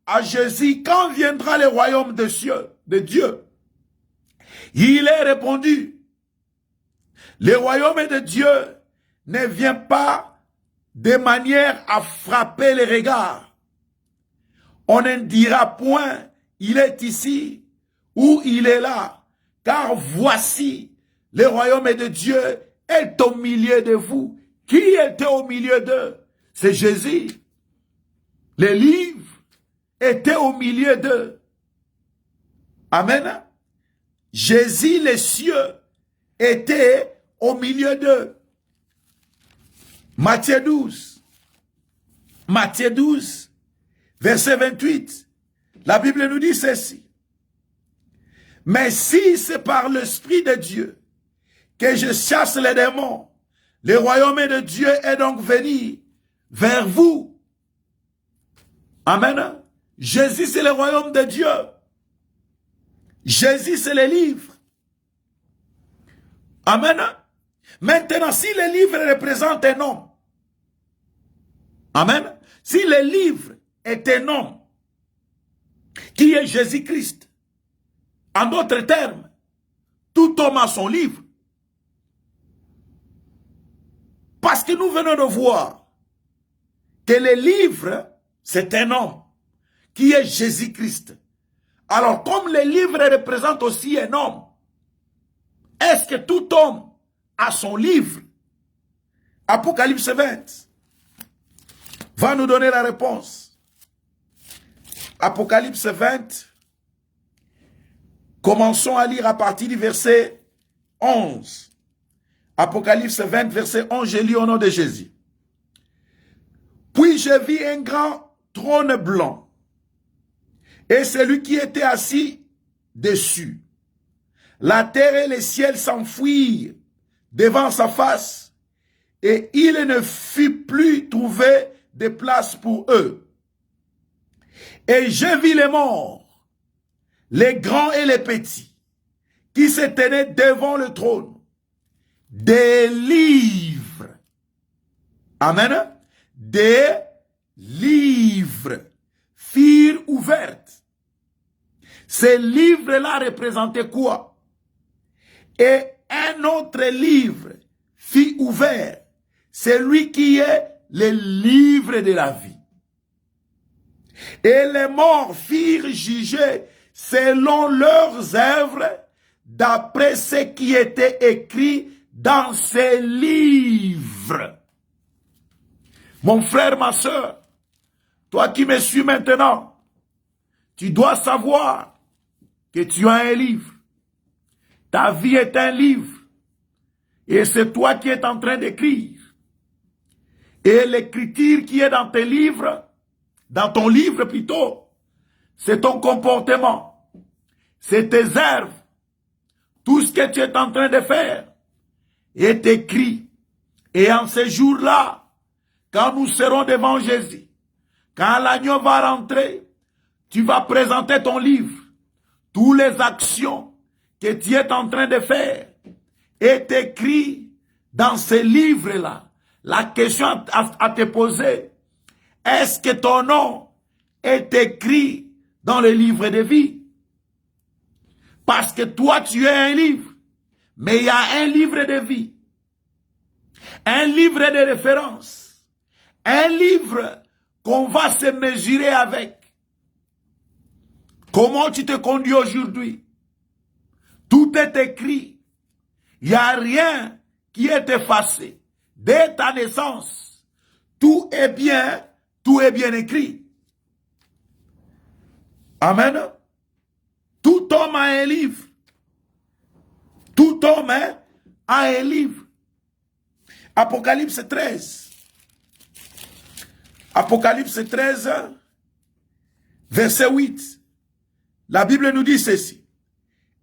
à Jésus, quand viendra le royaume de Dieu? Il est répondu, le royaume de Dieu ne vient pas de manière à frapper les regards. On ne dira point, il est ici ou il est là, car voici, le royaume de Dieu est au milieu de vous. Qui était au milieu d'eux? C'est Jésus. Les livres étaient au milieu d'eux. Amen. Jésus, les cieux, étaient au milieu d'eux. Matthieu 12. Matthieu 12, verset 28. La Bible nous dit ceci. Mais si c'est par l'Esprit de Dieu que je chasse les démons, le royaume de Dieu est donc venu vers vous. Amen. Jésus, c'est le royaume de Dieu. Jésus, c'est le livre. Amen. Maintenant, si le livre représente un homme, amen, si le livre est un homme, qui est Jésus-Christ, en d'autres termes, tout homme a son livre. Parce que nous venons de voir que le livre, c'est un homme, qui est Jésus-Christ. Alors, comme le livre représente aussi un homme, est-ce que tout homme a son livre? Apocalypse 20 va nous donner la réponse. Apocalypse 20, commençons à lire à partir du verset 11. Apocalypse 20, verset 11, je lis au nom de Jésus. Puis je vis un grand trône blanc, et celui qui était assis dessus. La terre et les ciels s'enfuirent devant sa face, et il ne fut plus trouvé de place pour eux. Et je vis les morts, les grands et les petits, qui se tenaient devant le trône. Des livres. Amen. Des livres firent ouvertes. Ces livres-là représentaient quoi? Et un autre livre fit ouvert, celui qui est le livre de la vie. Et les morts firent juger selon leurs œuvres, d'après ce qui était écrit dans ces livres. Mon frère, ma soeur, toi qui me suis maintenant, tu dois savoir que tu as un livre. Ta vie est un livre. Et c'est toi qui es en train d'écrire. Et l'écriture qui est dans tes livres, dans ton livre plutôt, c'est ton comportement, c'est tes œuvres. Tout ce que tu es en train de faire est écrit. Et en ce jour-là, quand nous serons devant Jésus, quand l'agneau va rentrer, tu vas présenter ton livre. Toutes les actions que tu es en train de faire est écrit dans ce livre-là. La question à te poser, est-ce que ton nom est écrit dans le livre de vie? Parce que toi, tu es un livre, mais il y a un livre de vie, un livre de référence, un livre qu'on va se mesurer avec. Comment tu te conduis aujourd'hui? Tout est écrit. Il n'y a rien qui est effacé. Dès ta naissance, tout est bien écrit. Amen. Tout homme a un livre. Tout homme a un livre. Apocalypse 13. Apocalypse 13, verset 8. La Bible nous dit ceci.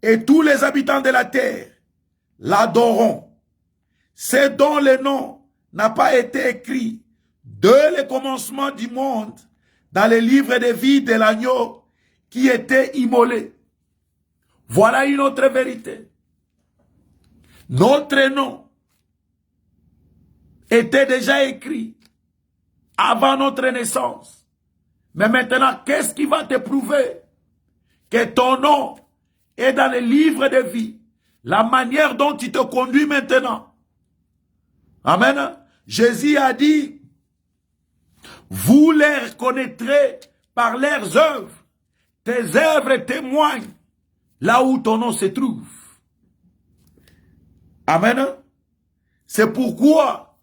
Et tous les habitants de la terre l'adoreront. C'est dont le nom n'a pas été écrit dès le commencement du monde dans le livre de vie de l'agneau qui était immolé. Voilà une autre vérité. Notre nom était déjà écrit avant notre naissance. Mais maintenant, qu'est-ce qui va te prouver que ton nom est dans le livre de vie? La manière dont tu te conduis maintenant. Amen. Jésus a dit, vous les reconnaîtrez par leurs œuvres. Tes œuvres témoignent là où ton nom se trouve. Amen. C'est pourquoi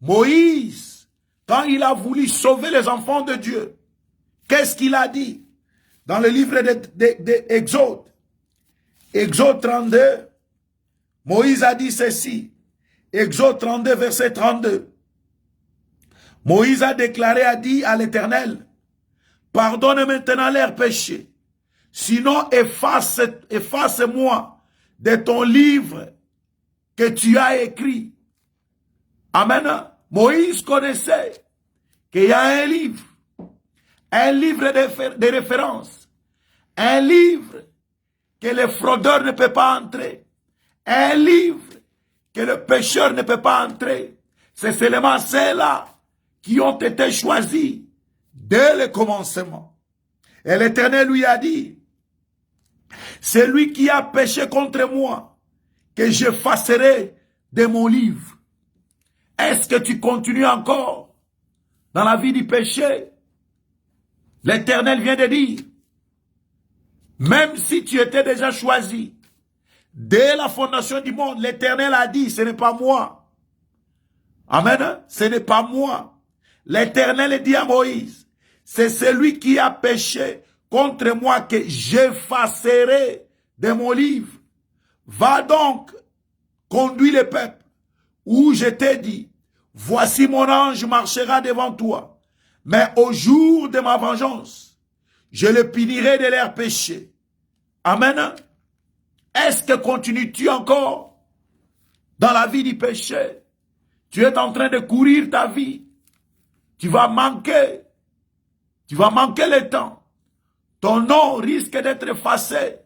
Moïse, quand il a voulu sauver les enfants de Dieu, qu'est-ce qu'il a dit? Dans le livre d'Exode, Exode 32, Moïse a dit ceci. Exode 32, verset 32. Moïse a déclaré, a dit à l'Éternel, pardonne maintenant leurs péchés, sinon efface-moi de ton livre que tu as écrit. Amen. Moïse connaissait qu'il y a un livre de référence, un livre que le fraudeur ne peut pas entrer, un livre que le pécheur ne peut pas entrer. C'est seulement ceux-là qui ont été choisis dès le commencement. Et l'Éternel lui a dit, c'est lui qui a péché contre moi, que j'effacerai de mon livre. Est-ce que tu continues encore dans la vie du péché? L'Éternel vient de dire, même si tu étais déjà choisi, dès la fondation du monde, l'Éternel a dit, ce n'est pas moi. Amen, ce n'est pas moi. L'Éternel dit à Moïse, c'est celui qui a péché contre moi que j'effacerai de mon livre. Va donc, conduis le peuple, où je t'ai dit, voici mon ange marchera devant toi, mais au jour de ma vengeance, je le punirai de leurs péchés. Amen. Est-ce que continues-tu encore dans la vie du péché? Tu es en train de courir ta vie. Tu vas manquer le temps. Ton nom risque d'être effacé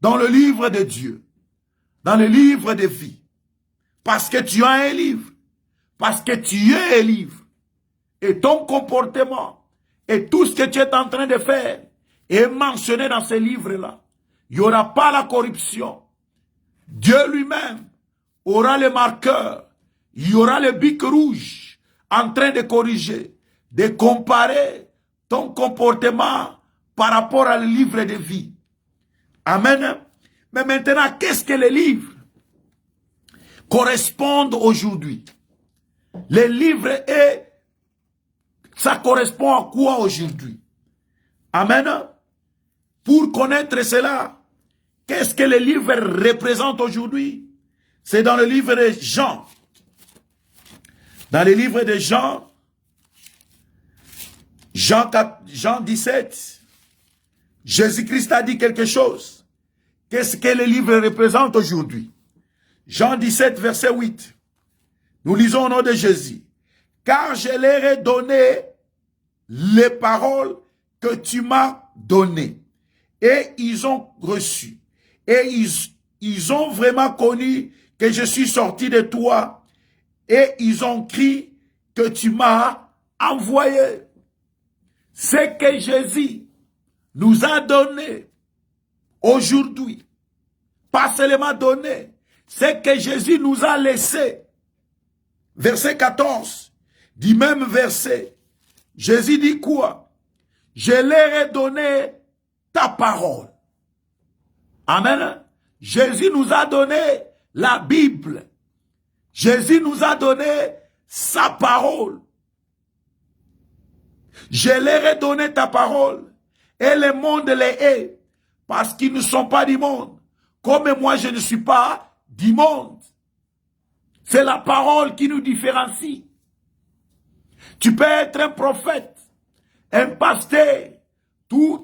dans le livre de Dieu, dans le livre de vie. Parce que tu as un livre, parce que tu es un livre. Et ton comportement et tout ce que tu es en train de faire est mentionné dans ce livre-là. Il n'y aura pas la corruption. Dieu lui-même aura le marqueur. Il y aura le bic rouge en train de corriger, de comparer ton comportement par rapport à le livre de vie. Amen. Mais maintenant, qu'est-ce que les livres correspondent aujourd'hui? Les livres, ça correspond à quoi aujourd'hui? Amen. Pour connaître cela, qu'est-ce que les livres représentent aujourd'hui? C'est dans le livre de Jean. Dans le livre de Jean, Jean 17, Jésus-Christ a dit quelque chose. Qu'est-ce que les livres représentent aujourd'hui? Jean 17, verset 8. Nous lisons au nom de Jésus. Car je leur ai donné les paroles que tu m'as données. Et ils ont reçu. Et ils ont vraiment connu que je suis sorti de toi. Et ils ont cru que tu m'as envoyé. Ce que Jésus nous a donné aujourd'hui, pas seulement donné, ce que Jésus nous a laissé. Verset 14, du même verset, Jésus dit quoi? Je leur ai donné ta parole. Amen. Jésus nous a donné la Bible. Jésus nous a donné sa parole. Je leur ai donné ta parole. Et le monde les hait. Parce qu'ils ne sont pas du monde. Comme moi je ne suis pas du monde. C'est la parole qui nous différencie. Tu peux être un prophète, un pasteur,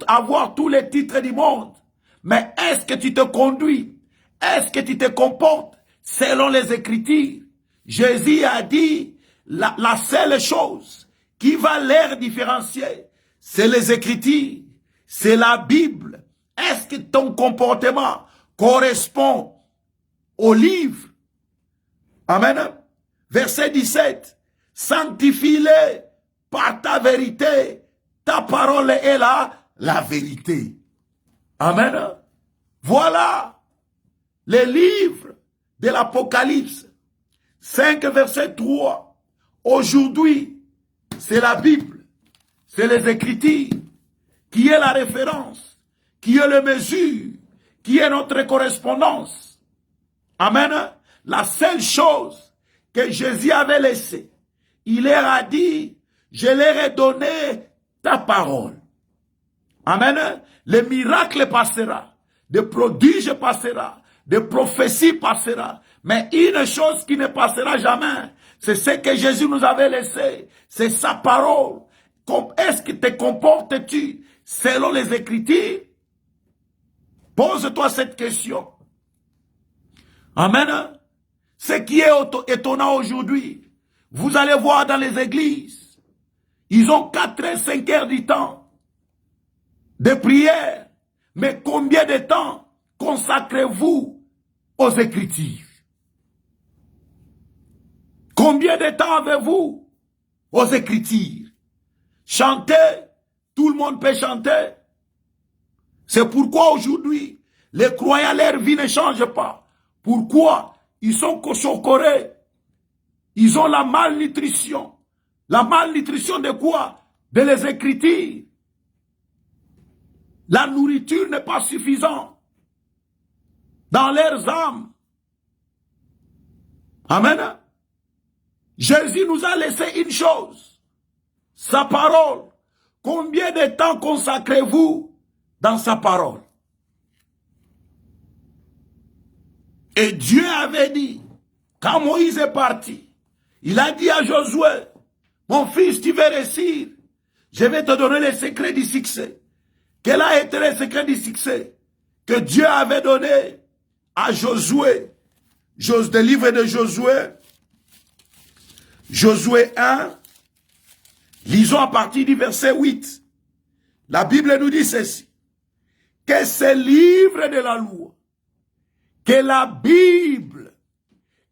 avoir tous les titres du monde. Mais est-ce que tu te conduis? Est-ce que tu te comportes selon les Écritures? Jésus a dit, la seule chose qui va les différencier, c'est les Écritures, c'est la Bible. Est-ce que ton comportement correspond au livre? Amen. Verset 17. Sanctifie-les par ta vérité. Ta parole est la vérité. Amen. Voilà les livres de l'Apocalypse. 5 verset 3. Aujourd'hui, c'est la Bible. C'est les Écritures qui est la référence, qui est le mesure, qui est notre correspondance. Amen. La seule chose que Jésus avait laissée, il leur a dit, je leur ai donné ta parole. Amen. Le miracle passera, le prodige passera, de prophéties passera. Mais une chose qui ne passera jamais, c'est ce que Jésus nous avait laissé. C'est sa parole. Est-ce que te comportes-tu selon les Écritures? Pose-toi cette question. Amen. Ce qui est étonnant aujourd'hui, vous allez voir dans les églises, Ils ont 4 et 5 heures du temps de prière. Mais combien de temps consacrez-vous aux Écritures? Combien de temps avez-vous aux Écritures? Chanter, tout le monde peut chanter. C'est pourquoi aujourd'hui, les croyants, leur vie ne change pas. Pourquoi? Ils sont cochocorés. Ils ont la malnutrition. La malnutrition de quoi? De les Écritures. La nourriture n'est pas suffisante dans leurs âmes. Amen. Jésus nous a laissé une chose, sa parole. Combien de temps consacrez-vous dans sa parole? Et Dieu avait dit, quand Moïse est parti, il a dit à Josué, mon fils, tu veux réussir, je vais te donner les secrets du succès. Quel a été le secret du succès que Dieu avait donné à Josué? Le livre de Josué, Josué 1, lisons à partir du verset 8. La Bible nous dit ceci, que ce livre de la loi, que la Bible,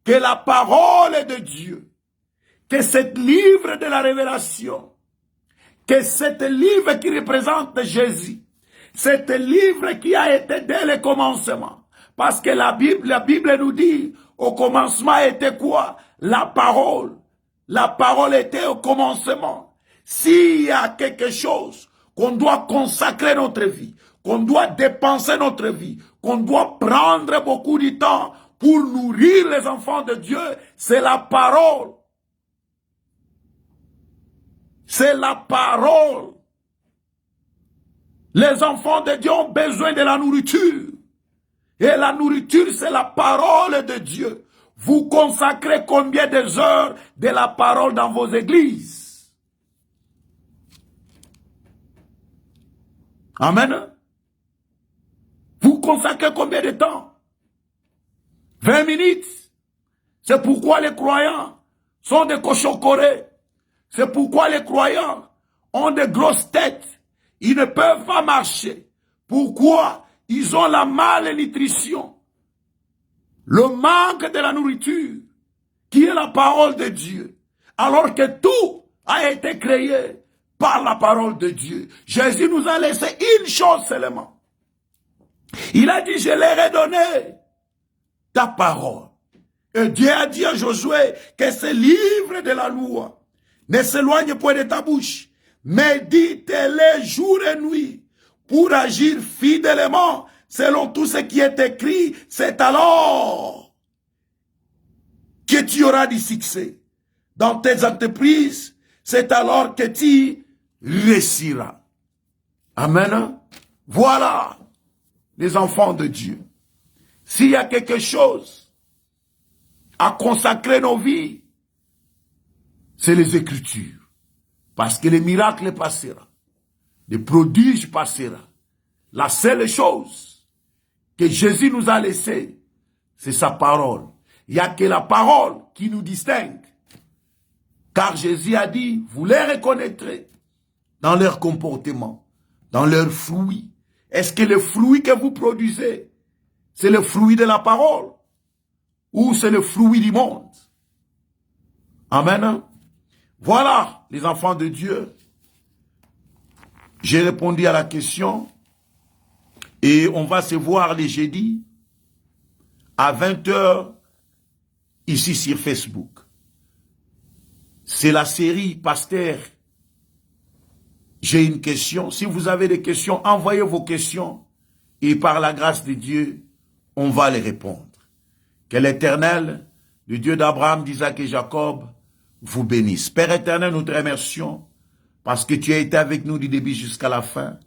que la parole de Dieu, que ce livre de la révélation, que ce livre qui représente Jésus, c'est un livre qui a été dès le commencement. Parce que la Bible nous dit, au commencement était quoi? La parole. La parole était au commencement. S'il y a quelque chose qu'on doit consacrer notre vie, qu'on doit dépenser notre vie, qu'on doit prendre beaucoup de temps pour nourrir les enfants de Dieu, c'est la parole. C'est la parole. Les enfants de Dieu ont besoin de la nourriture. Et la nourriture, c'est la parole de Dieu. Vous consacrez combien de heures de la parole dans vos églises? Amen. Vous consacrez combien de temps? 20 minutes. C'est pourquoi les croyants sont des cochocorés. C'est pourquoi les croyants ont des grosses têtes. Ils ne peuvent pas marcher. Pourquoi? Ils ont la malnutrition. Le manque de la nourriture, qui est la parole de Dieu. Alors que tout a été créé par la parole de Dieu. Jésus nous a laissé une chose seulement. Il a dit, je leur ai donné ta parole. Et Dieu a dit à Josué que ce livre de la loi ne s'éloigne point de ta bouche. Médite-les jour et nuit pour agir fidèlement selon tout ce qui est écrit. C'est alors que tu auras du succès dans tes entreprises. C'est alors que tu réussiras. Amen. Voilà les enfants de Dieu. S'il y a quelque chose à consacrer nos vies, c'est les Écritures. Parce que les miracles passeront, les prodiges passeront. La seule chose que Jésus nous a laissée, c'est sa parole. Il n'y a que la parole qui nous distingue. Car Jésus a dit, vous les reconnaîtrez dans leur comportement, dans leurs fruits. Est-ce que le fruit que vous produisez, c'est le fruit de la parole ou c'est le fruit du monde? Amen. Voilà, les enfants de Dieu. J'ai répondu à la question et on va se voir les jeudis à 20 h ici sur Facebook. C'est la série Pasteur. J'ai une question. Si vous avez des questions, envoyez vos questions et par la grâce de Dieu, on va les répondre. Que l'Éternel, le Dieu d'Abraham, d'Isaac et Jacob, vous bénisse. Père éternel, nous te remercions parce que tu as été avec nous du début jusqu'à la fin.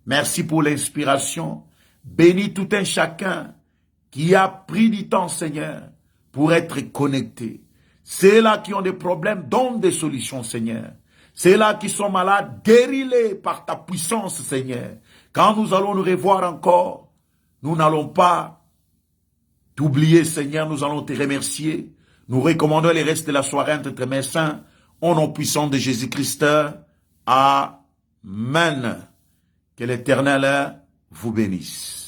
Merci pour l'inspiration. Bénis tout un chacun qui a pris du temps, Seigneur, pour être connecté. Ceux-là qui ont des problèmes, donne des solutions, Seigneur. Ceux-là qui sont malades, guéris-les par ta puissance, Seigneur. Quand nous allons nous revoir encore, nous n'allons pas t'oublier, Seigneur, nous allons te remercier. Nous recommandons les restes de la soirée entre tes mains saints, au nom puissant de Jésus-Christ. Amen. Que l'Éternel vous bénisse.